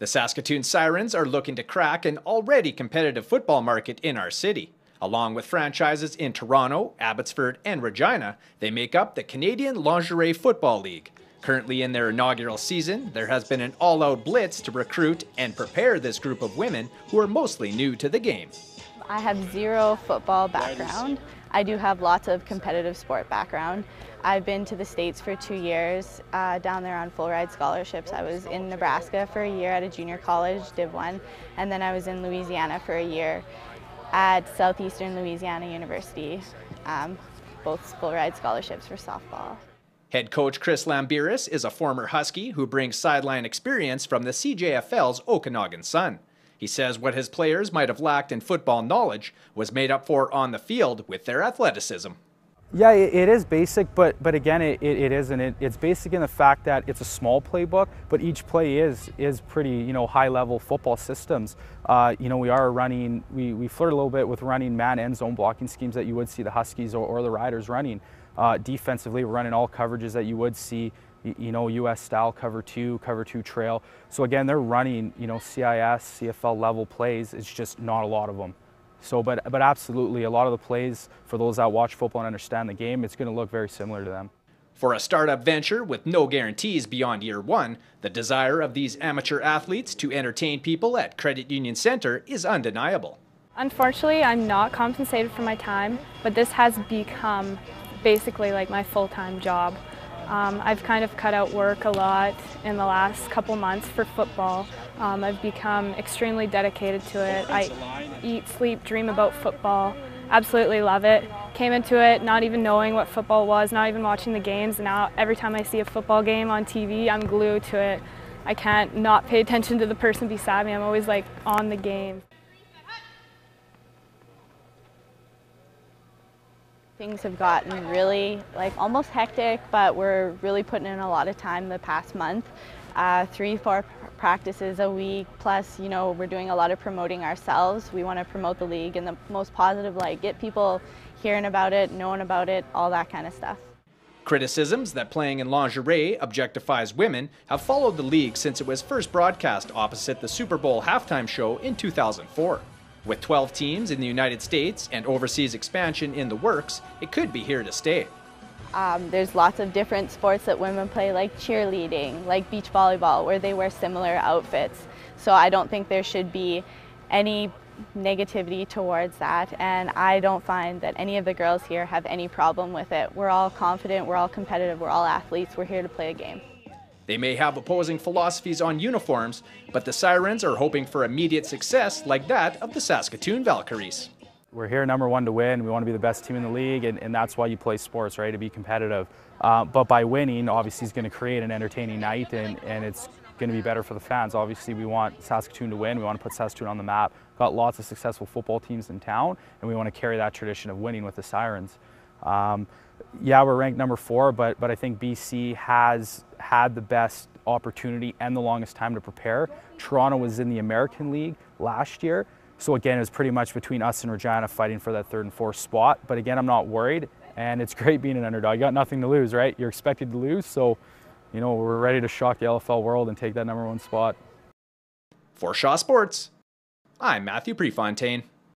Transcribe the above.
The Saskatoon Sirens are looking to crack an already competitive football market in our city. Along with franchises in Toronto, Abbotsford, and Regina, they make up the Canadian Lingerie Football League. Currently in their inaugural season, there has been an all-out blitz to recruit and prepare this group of women who are mostly new to the game. I have zero football background. I do have lots of competitive sport background. I've been to the States for 2 years, down there on full ride scholarships. I was in Nebraska for a year at a junior college, Div 1, and then I was in Louisiana for a year at Southeastern Louisiana University, both full ride scholarships for softball. Head coach Chris Lambiris is a former Husky who brings sideline experience from the CJFL's Okanagan Sun. He says what his players might have lacked in football knowledge was made up for on the field with their athleticism. Yeah, it is basic, but again, it isn't. It's basic in the fact that it's a small playbook, but each play is pretty, high-level football systems. We are running, we flirt a little bit with running man and zone blocking schemes that you would see the Huskies or the Riders running. Defensively, we're running all coverages that you would see, U.S. style cover two trail. So again, they're running, CIS, CFL level plays. It's just not a lot of them. So, but absolutely, a lot of the plays, for those that watch football and understand the game, it's going to look very similar to them. For a startup venture with no guarantees beyond year one, the desire of these amateur athletes to entertain people at Credit Union Centre is undeniable. Unfortunately, I'm not compensated for my time, but this has become basically like my full-time job. I've kind of cut out work a lot in the last couple months for football. I've become extremely dedicated to it. I eat, sleep, dream about football. Absolutely love it. Came into it not even knowing what football was, not even watching the games. Now every time I see a football game on TV, I'm glued to it. I can't not pay attention to the person beside me. I'm always like on the game. Things have gotten really almost hectic, but we're really putting in a lot of time the past month. 3-4 practices a week, plus we're doing a lot of promoting ourselves. We want to promote the league in the most positive light, get people hearing about it, knowing about it, all that kind of stuff. Criticisms that playing in lingerie objectifies women have followed the league since it was first broadcast opposite the Super Bowl halftime show in 2004. With 12 teams in the United States and overseas expansion in the works, it could be here to stay. There's lots of different sports that women play, like cheerleading, like beach volleyball, where they wear similar outfits. So I don't think there should be any negativity towards that, and I don't find that any of the girls here have any problem with it. We're all confident, we're all competitive, we're all athletes, we're here to play a game. They may have opposing philosophies on uniforms, but the Sirens are hoping for immediate success like that of the Saskatoon Valkyries. We're here #1 to win. We want to be the best team in the league, and that's why you play sports, right? To be competitive. But by winning, obviously, it's going to create an entertaining night, and it's going to be better for the fans. Obviously, we want Saskatoon to win. We want to put Saskatoon on the map. Got lots of successful football teams in town, and we want to carry that tradition of winning with the Sirens. Yeah, we're ranked #4, but I think BC has had the best opportunity and the longest time to prepare. Toronto was in the American League last year, so again, it was pretty much between us and Regina fighting for that 3rd and 4th spot. But again, I'm not worried, and it's great being an underdog. You got nothing to lose, right? You're expected to lose, so we're ready to shock the LFL world and take that #1 spot. For Shaw Sports, I'm Matthew Prefontaine.